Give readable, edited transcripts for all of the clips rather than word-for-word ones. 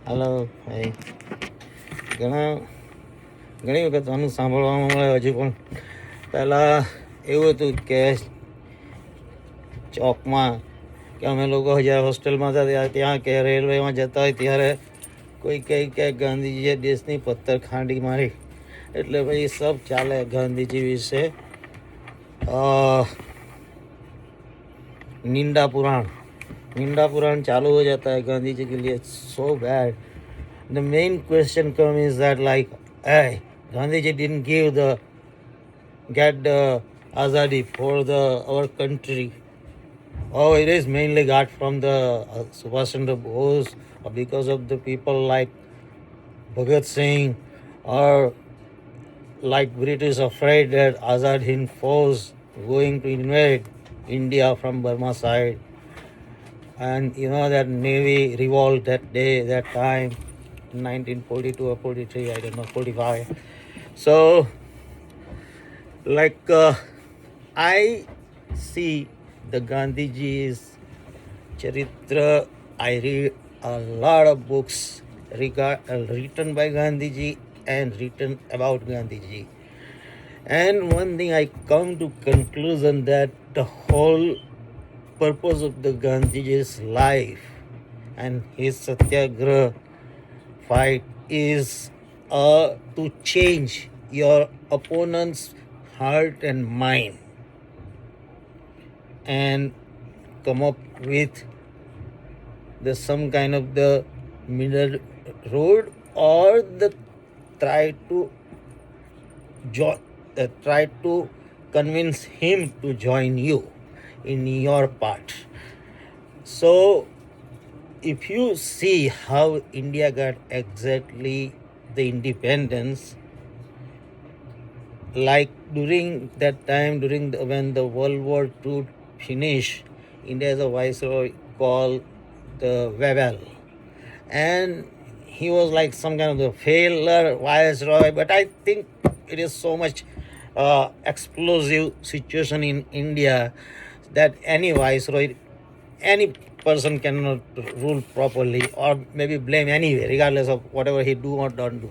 Hello ભાઈ, ઘણી વખત આનું સાંભળવામાં મળે. હજુ પણ પહેલાં એવું હતું કે ચોકમાં કે અમે લોકો જ્યારે હોસ્ટેલમાં હતા ત્યાં કે રેલવેમાં જતા હોય ત્યારે કોઈ કહે કે ગાંધીજીએ દેશની પથ્થર ખાંડી મારી, એટલે ભાઈ સબ ચાલે ગાंधी વિશે. निंदा पुराण चालू हो जाता है गांधी जी के लिए. So bad. The main question comes is that like, hey, Gandhiji didn't get the azadi for our country. Oh, it is mainly got from the Subhash Chandra Bose, or because of the people like Bhagat Singh, or like British afraid that Azad Hind force going to invade India from Burma side. And you know that Navy revolt that day, that time, 1942 or 43, I don't know, 45. So, like, I see the Gandhiji's Charitra. I read a lot of books written by Gandhiji and written about Gandhiji. And one thing I come to conclusion that the whole purpose of the Gandhiji's life and his satyagraha fight is to change your opponent's heart and mind and come up with some kind of the middle road, or the try to convince him to join you in your part. So if you see how India got exactly the independence, like during that time, when the World War II finished, India has a viceroy called the Wavell, and he was like some kind of the failure viceroy, but I think it is so much explosive situation in India that any viceroy, any person cannot rule properly, or maybe blame anyway, regardless of whatever he do or don't do.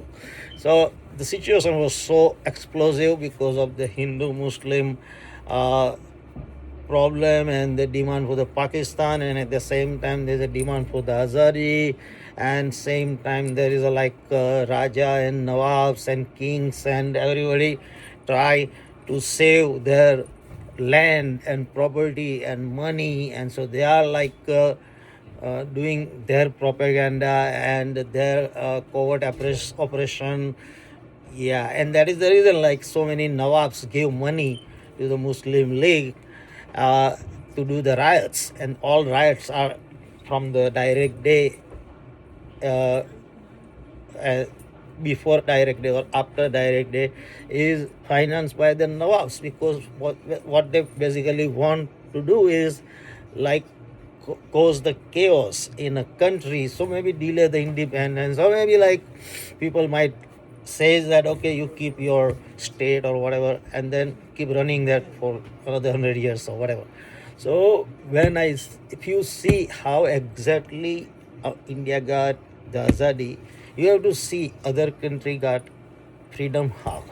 So the situation was so explosive because of the Hindu-Muslim problem and the demand for the Pakistan, and at the same time there's a demand for the Azadi, and same time there is a Raja and Nawabs and kings and everybody try to save their land and property and money, and so they are doing their propaganda and their covert operation. Yeah, and that is the reason like so many Nawabs gave money to the Muslim League to do the riots, and all riots are from the direct day, before direct day or after direct day, is financed by the Nawabs, because what they basically want to do is like cause the chaos in a country, so maybe delay the independence, or maybe like people might say that okay, you keep your state or whatever, and then keep running that for another 100 years or whatever. So if you see how exactly India got the Azadi, you have to see other country got freedom how.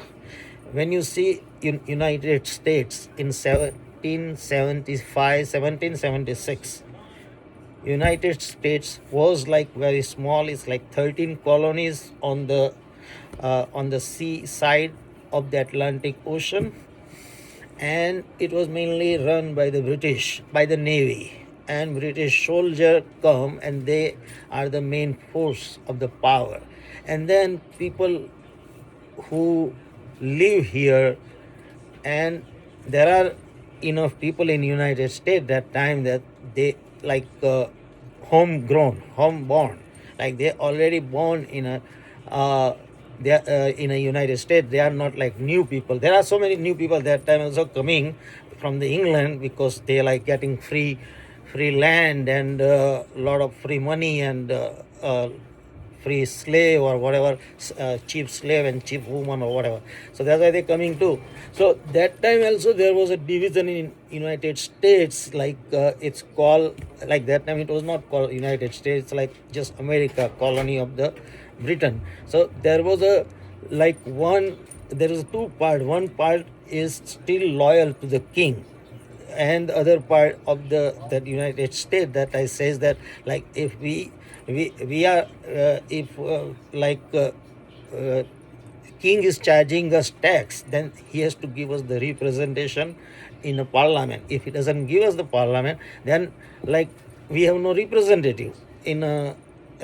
When you see in United States in 1776, United States was like very small. It's like 13 colonies on the sea side of the Atlantic Ocean, and it was mainly run by the British, by the Navy, and British soldiers come and they are the main force of the power. And then people who live here, and there are enough people in United States that time that they like homeborn, like they already born in a in a United States. They are not like new people. There are so many new people that time also coming from the England, because they like getting free land and a lot of free money and free slave or whatever, cheap slave and cheap woman or whatever. So that's why they're coming too. So that time also there was a division in United States, like it's called, like that time it was not called United States, like just America, colony of the Britain. So there was a like one, there is two part. One part is still loyal to the king, and the other part of the that United States that I says that, like if we are if like king is charging us tax, then he has to give us the representation in a parliament. If he doesn't give us the parliament, then like we have no representative in a,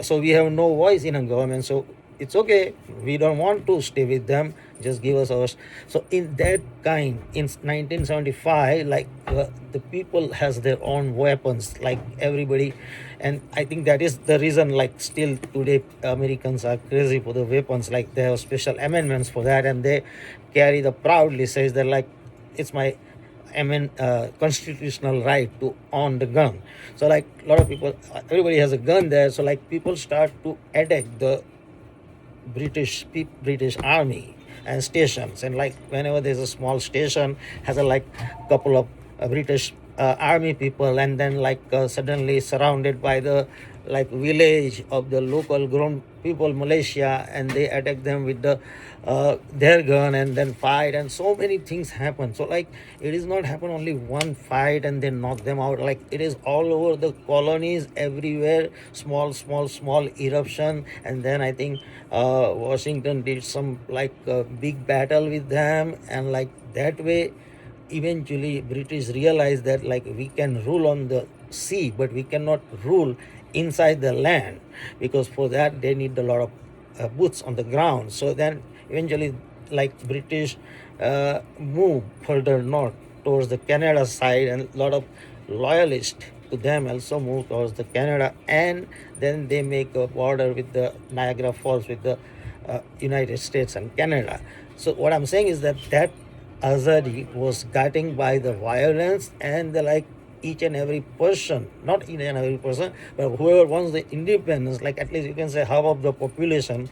so we have no voice in a government. So it's okay, we don't want to stay with them, just give us ours. So in that kind, in 1975, like the people has their own weapons, like everybody. And I think that is the reason, like still today Americans are crazy for the weapons, like they have special amendments for that, and they carry the proudly says that like it's my constitutional right to own the gun. So like a lot of people, everybody has a gun there. So like people start to attack the British army and stations, and like whenever there's a small station has a like couple of British army people, and then like suddenly surrounded by the like village of the local grown people Malaysia, and they attack them with the their gun and then fight, and so many things happen. So like it is not happen only one fight and then knock them out, like it is all over the colonies everywhere, small eruption. And then I think Washington did some like big battle with them, and like that way eventually British realized that like we can rule on the sea, but we cannot rule inside the land, because for that they need a lot of boots on the ground. So then eventually like British move further north towards the Canada side, and a lot of loyalists to them also move towards the Canada, and then they make a border with the Niagara Falls with the United States and Canada. So what I'm saying is that that Azadi was guiding by the violence, and the like each and every person, not each and every person, but whoever wants the independence, like at least you can say half of the population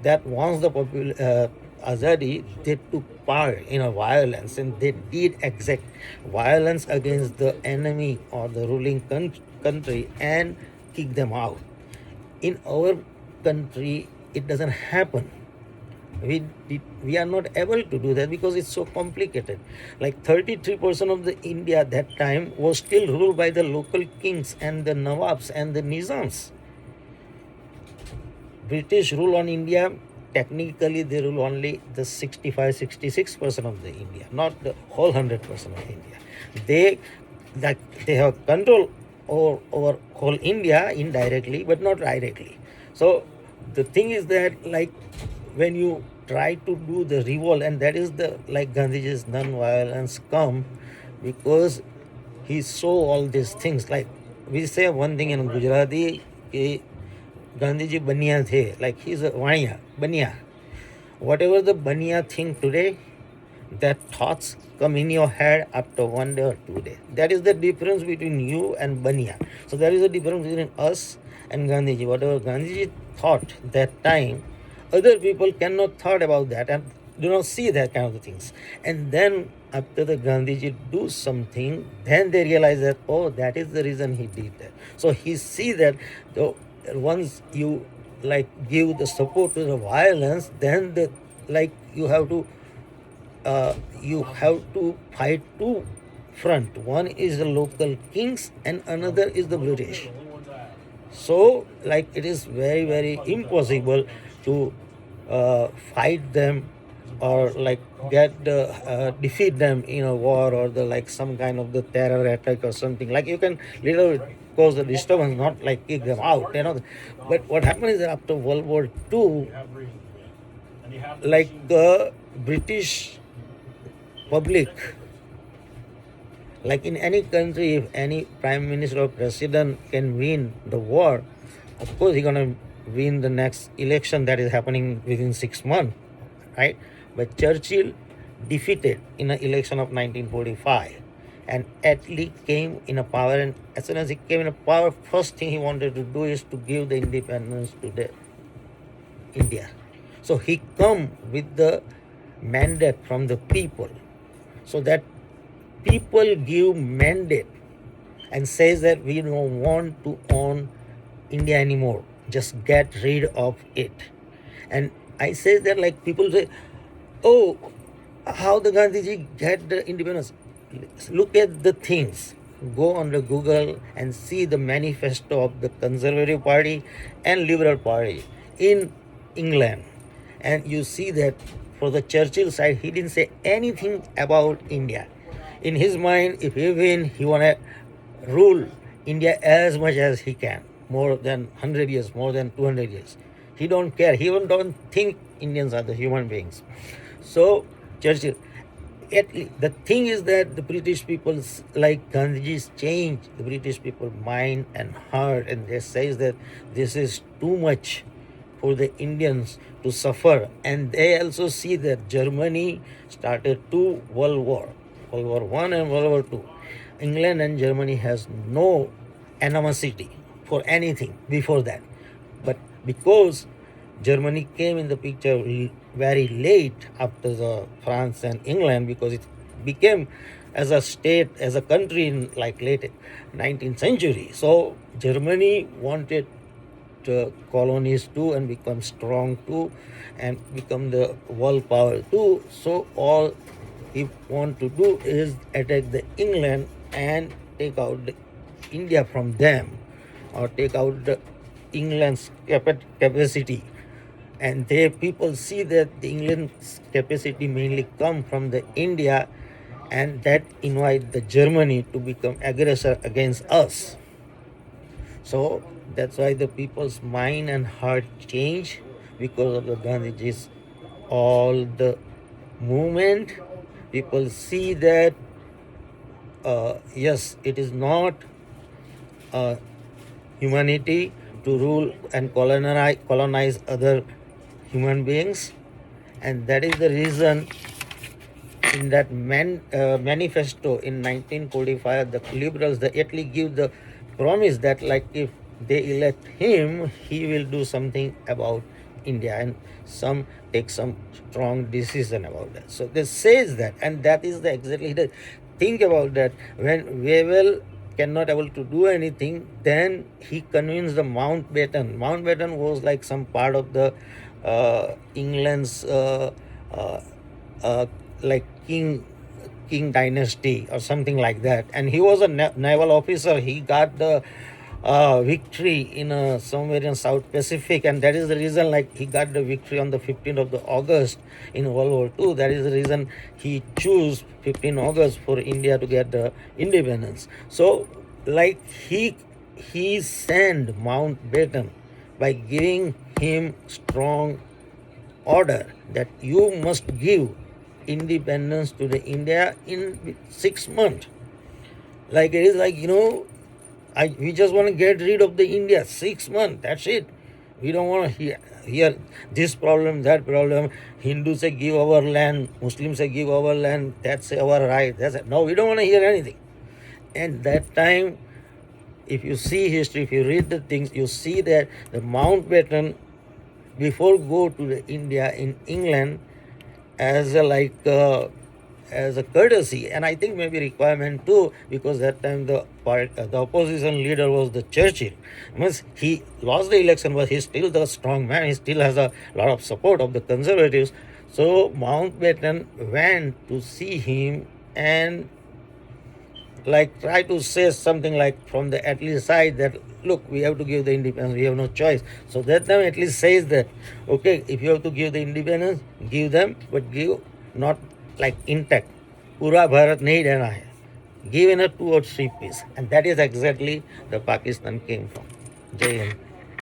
that wants the Azadi, they took part in a violence, and they did exact violence against the enemy or the ruling country and kick them out. In our country, it doesn't happen. We are not able to do that because it's so complicated. Like 33% of the India at that time was still ruled by the local kings and the Nawabs and the Nizams. British rule on India, technically they rule only the 65-66% of the India, not the whole 100% of India. They have control over whole India indirectly, but not directly. So the thing is that like when you try to do the revolt, and that is the like Gandhiji's non-violence come, because he saw all these things. Like we say one thing in Gujarati, Gandhiji baniya the, like he's a vaniya, baniya. Whatever the baniya thing today, that thoughts come in your head after 1 day or 2 days. That is the difference between you and baniya. So there is a difference between us and Gandhiji. Whatever Gandhiji thought that time, other people cannot thought about that and do not see that kind of things. And then after the Gandhiji do something, then they realize that, oh, that is the reason he did that. So he see that once you like give the support to the violence, then the like you have to fight two front. One is the local kings and another is the British. So like it is very impossible to fight them or like defeat them in a war or the like some kind of the terror attack or something. Like you can little cause the disturbance, not like kick them out, But what happened is that after World War II, like the British public, like in any country, if any prime minister or president can win the war, of course he's gonna win the next election that is happening within 6 months, right? But Churchill defeated in an election of 1945, and Attlee came in a power, and as soon as he came in a power, first thing he wanted to do is to give the independence to the India. So he come with the mandate from the people. So that people give mandate and says that we don't want to own India anymore. Just get rid of it. And I say that like people say, oh, how the Gandhiji get the independence? Look at the things. Go on the Google and see the manifesto of the Conservative Party and Liberal Party in England. And you see that for the Churchill side, he didn't say anything about India. In his mind, if he win, he want to rule India as much as he can, more than 100 years, more than 200 years. He don't care. He even don't think Indians are the human beings. So Churchill, the thing is that the British people, like Gandhiji's change the British people mind and heart, and they says that this is too much for the Indians to suffer. And they also see that Germany started two World War, World War One and World War Two. England and Germany has no animosity for anything before that. But because Germany came in the picture very late after the France and England, because it became as a state, as a country in like late 19th century. So Germany wanted colonies too and become strong too and become the world power too. So all he want to do is attack the England and take out the India from them, or take out the England's capacity. And they people see that the England's capacity mainly come from the India, and that invite the Germany to become aggressor against us. So that's why the people's mind and heart change because of the Gandhiji's all the movement. People see that yes, it is not humanity to rule and colonize other human beings, and that is the reason in that manifesto in 1945 the liberals they at least give the promise that like if they elect him he will do something about India and some take some strong decision about that. So they says that, and that is the exactly the think about that. When Wavell cannot able to do anything, then he convinced the Mountbatten. Mountbatten was like some part of the England's uh, like king dynasty or something like that, and he was a naval officer. He got the victory in somewhere in South Pacific, and that is the reason like he got the victory on the 15th of the August in World War II. That is the reason he chose 15 August for India to get the independence. So like he sent Mountbatten by giving him strong order that you must give independence to the India in 6 months. Like it is like, we just want to get rid of the India. 6 months, that's it. We don't want to hear this problem, that problem. Hindus say give our land, Muslims say give our land, that's our right. That's it. No, we don't want to hear anything. And that time, if you see history, if you read the things, you see that the Mountbatten, before go to the India in England, as a as a courtesy, and I think maybe requirement too, because that time the opposition leader was the Churchill. Means he lost the election, but he's still the strong man. He still has a lot of support of the conservatives. So Mountbatten went to see him and like try to say something like from the at least side that look, we have to give the independence, we have no choice. So that time at least says that okay, if you have to give the independence, give them, but give not like intact. Pura Bharat nahi dena hai. Give in a 2 or 3 piece, and that is exactly the Pakistan came from. Jai Hind.